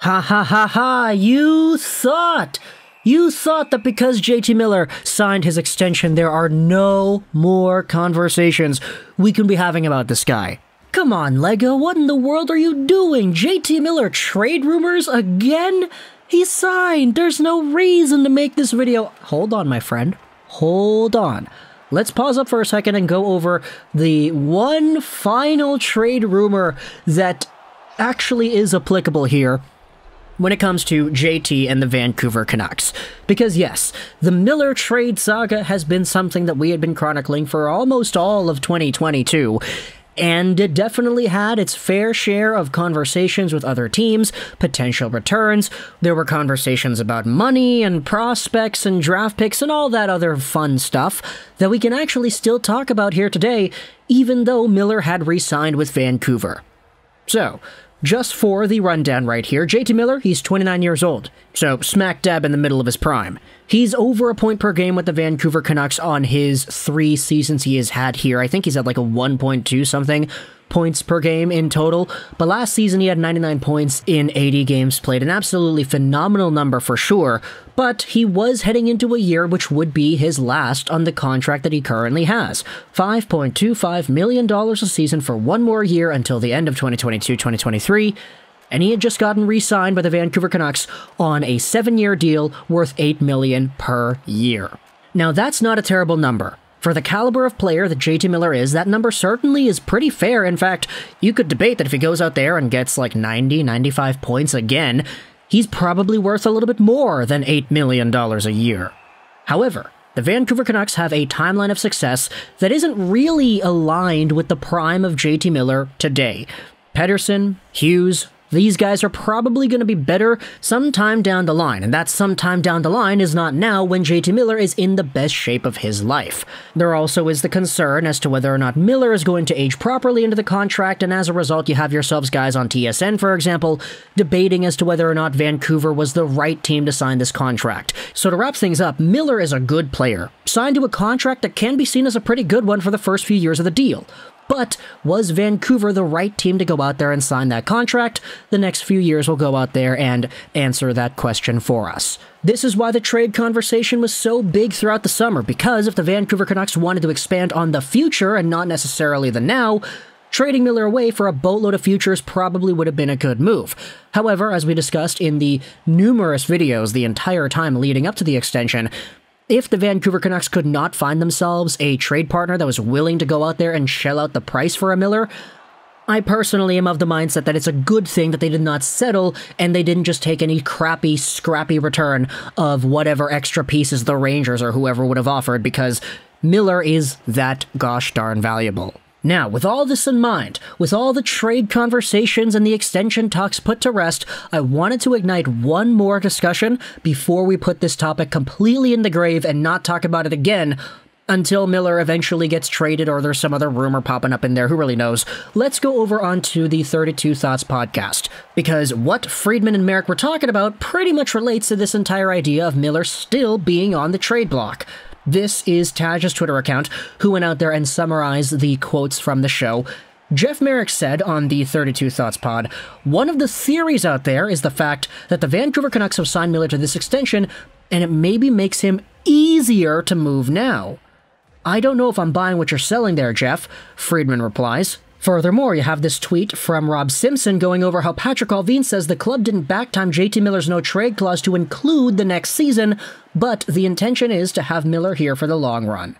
Ha ha ha ha, you thought that because JT Miller signed his extension, there are no more conversations we can be having about this guy. Come on, Lego, what in the world are you doing? JT Miller trade rumors again? He signed. There's no reason to make this video. Hold on, my friend. Hold on. Let's pause up for a second and go over the one final trade rumor that actually is applicable here when it comes to JT and the Vancouver Canucks. Because yes, the Miller trade saga has been something that we had been chronicling for almost all of 2022, and it definitely had its fair share of conversations with other teams, potential returns. There were conversations about money and prospects and draft picks and all that other fun stuff that we can actually still talk about here today, even though Miller had re-signed with Vancouver. So, just for the rundown right here, JT Miller, he's 29 years old, so smack dab in the middle of his prime. He's over a point per game with the Vancouver Canucks on his 3 seasons he has had here. I think he's at like a 1.2 something points per game in total, but last season he had 99 points in 80 games played, an absolutely phenomenal number for sure, but he was heading into a year which would be his last on the contract that he currently has. $5.25 million a season for 1 more year until the end of 2022-2023, and he had just gotten re-signed by the Vancouver Canucks on a 7-year deal worth $8 million per year. Now that's not a terrible number. For the caliber of player that JT Miller is, that number certainly is pretty fair. In fact, you could debate that if he goes out there and gets like 90, 95 points again, he's probably worth a little bit more than $8 million a year. However, the Vancouver Canucks have a timeline of success that isn't really aligned with the prime of JT Miller today. Pettersson, Hughes, these guys are probably going to be better sometime down the line, and that sometime down the line is not now when JT Miller is in the best shape of his life. There also is the concern as to whether or not Miller is going to age properly into the contract, and as a result you have yourselves guys on TSN, for example, debating as to whether or not Vancouver was the right team to sign this contract. So to wrap things up, Miller is a good player, signed to a contract that can be seen as a pretty good one for the first few years of the deal. But was Vancouver the right team to go out there and sign that contract? The next few years will go out there and answer that question for us. This is why the trade conversation was so big throughout the summer, because if the Vancouver Canucks wanted to expand on the future and not necessarily the now, trading Miller away for a boatload of futures probably would have been a good move. However, as we discussed in the numerous videos the entire time leading up to the extension, if the Vancouver Canucks could not find themselves a trade partner that was willing to go out there and shell out the price for a Miller, I personally am of the mindset that it's a good thing that they did not settle and they didn't just take any crappy, scrappy return of whatever extra pieces the Rangers or whoever would have offered, because Miller is that gosh darn valuable. Now, with all this in mind, with all the trade conversations and the extension talks put to rest, I wanted to ignite one more discussion before we put this topic completely in the grave and not talk about it again until Miller eventually gets traded or there's some other rumor popping up in there, who really knows. Let's go over onto the 32 Thoughts podcast, because what Friedman and Marek were talking about pretty much relates to this entire idea of Miller still being on the trade block. This is Taj's Twitter account, who went out there and summarized the quotes from the show. Jeff Marek said on the 32 Thoughts pod, "One of the theories out there is the fact that the Vancouver Canucks have signed Miller to this extension, and it maybe makes him easier to move now." "I don't know if I'm buying what you're selling there, Jeff," Friedman replies. Furthermore, you have this tweet from Rob Simpson going over how Patrick Allvin says the club didn't backtime JT Miller's no-trade clause to include the next season, but the intention is to have Miller here for the long run.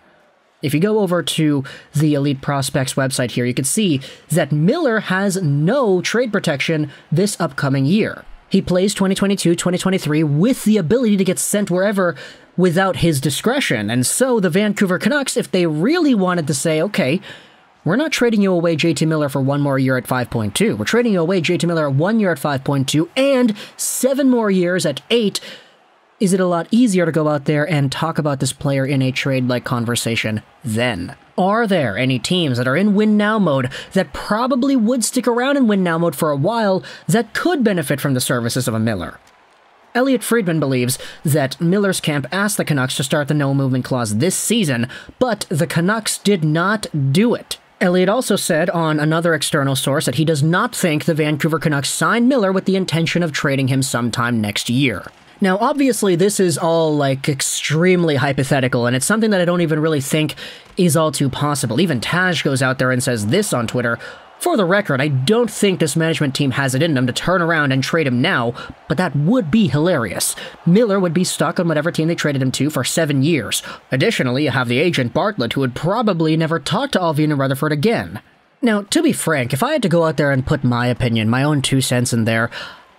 If you go over to the Elite Prospects website here, you can see that Miller has no trade protection this upcoming year. He plays 2022-2023 with the ability to get sent wherever without his discretion, and so the Vancouver Canucks, if they really wanted to say, okay, we're not trading you away JT Miller for 1 more year at 5.2. We're trading you away JT Miller 1 year at 5.2 and 7 more years at 8. Is it a lot easier to go out there and talk about this player in a trade-like conversation then? Are there any teams that are in win-now mode that probably would stick around in win-now mode for a while that could benefit from the services of a Miller? Elliot Friedman believes that Miller's camp asked the Canucks to start the no-movement clause this season, but the Canucks did not do it. Elliott also said on another external source that he does not think the Vancouver Canucks signed Miller with the intention of trading him sometime next year. Now, obviously, this is all, extremely hypothetical, and it's something that I don't even really think is all too possible. Even Taj goes out there and says this on Twitter: "For the record, I don't think this management team has it in them to turn around and trade him now, but that would be hilarious. Miller would be stuck on whatever team they traded him to for 7 years. Additionally, you have the agent Bartlett, who would probably never talk to Alvin and Rutherford again." Now, to be frank, if I had to go out there and put my opinion, my own 2 cents in there,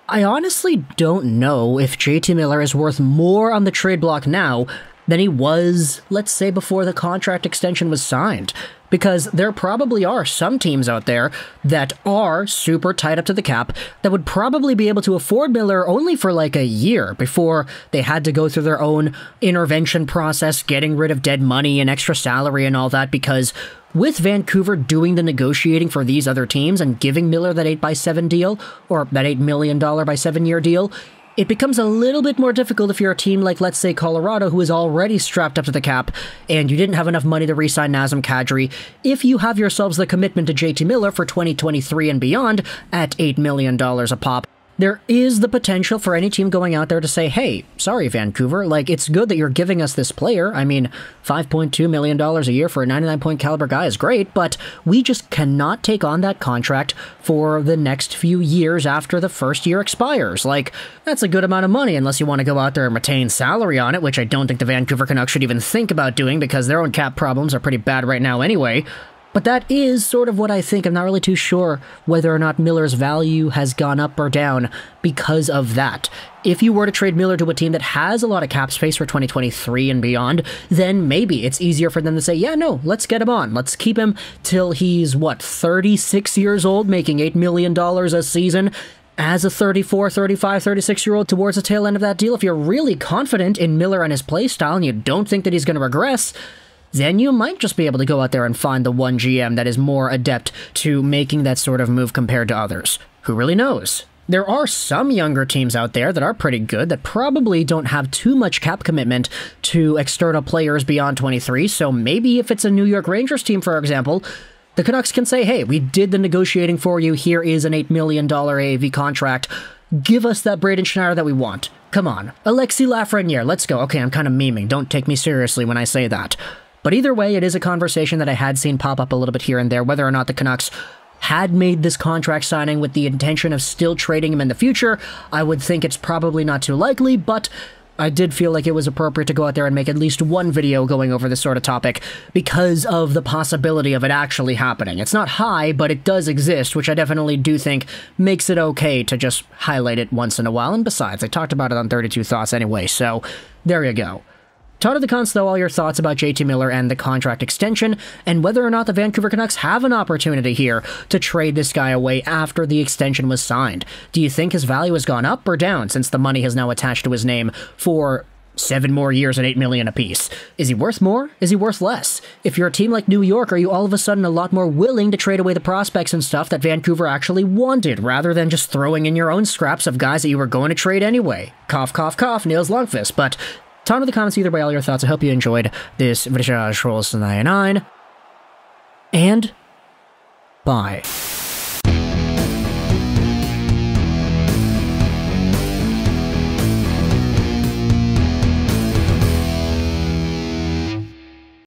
I honestly don't know if JT Miller is worth more on the trade block now than he was, let's say, before the contract extension was signed. Because there probably are some teams out there that are super tied up to the cap that would probably be able to afford Miller only for a year before they had to go through their own intervention process, getting rid of dead money and extra salary and all that, because with Vancouver doing the negotiating for these other teams and giving Miller that 8x7 deal, or that $8 million by 7-year deal, it becomes a little bit more difficult if you're a team like, let's say, Colorado, who is already strapped up to the cap, and you didn't have enough money to re-sign Nazem Kadri. If you have yourselves the commitment to JT Miller for 2023 and beyond at $8 million a pop, there is the potential for any team going out there to say, "Hey, sorry, Vancouver, it's good that you're giving us this player. I mean, $5.2 million a year for a 99-point caliber guy is great, but we just cannot take on that contract for the next few years after the first year expires." That's a good amount of money, unless you want to go out there and retain salary on it, which I don't think the Vancouver Canucks should even think about doing because their own cap problems are pretty bad right now anyway. But that is sort of what I think. I'm not really too sure whether or not Miller's value has gone up or down because of that. If you were to trade Miller to a team that has a lot of cap space for 2023 and beyond, then maybe it's easier for them to say, "Yeah, no, let's get him on. Let's keep him till he's, 36 years old, making $8 million a season as a 34, 35, 36-year-old towards the tail end of that deal." If you're really confident in Miller and his play style and you don't think that he's going to regress, then you might just be able to go out there and find the one GM that is more adept to making that sort of move compared to others. Who really knows? There are some younger teams out there that are pretty good that probably don't have too much cap commitment to external players beyond 23, so maybe if it's a New York Rangers team, for example, the Canucks can say, "Hey, we did the negotiating for you, here is an $8 million AAV contract, give us that Braden Schneider that we want. Come on, Alexis Lafreniere, let's go." Okay, I'm kind of memeing, don't take me seriously when I say that. But either way, it is a conversation that I had seen pop up a little bit here and there, whether or not the Canucks had made this contract signing with the intention of still trading him in the future. I would think it's probably not too likely, but I did feel like it was appropriate to go out there and make at least one video going over this sort of topic because of the possibility of it actually happening. It's not high, but it does exist, which I definitely do think makes it okay to just highlight it once in a while. And besides, I talked about it on 32 Thoughts anyway, so there you go. Talk to the comments, though, all your thoughts about JT Miller and the contract extension, and whether or not the Vancouver Canucks have an opportunity here to trade this guy away after the extension was signed. Do you think his value has gone up or down since the money has now attached to his name for 7 more years at $8 million apiece? Is he worth more? Is he worth less? If you're a team like New York, are you all of a sudden a lot more willing to trade away the prospects and stuff that Vancouver actually wanted, rather than just throwing in your own scraps of guys that you were going to trade anyway? Cough, cough, cough, Niels Lundqvist. But talk in the comments either way, all your thoughts. I hope you enjoyed this Juraj Rolls 99. And bye.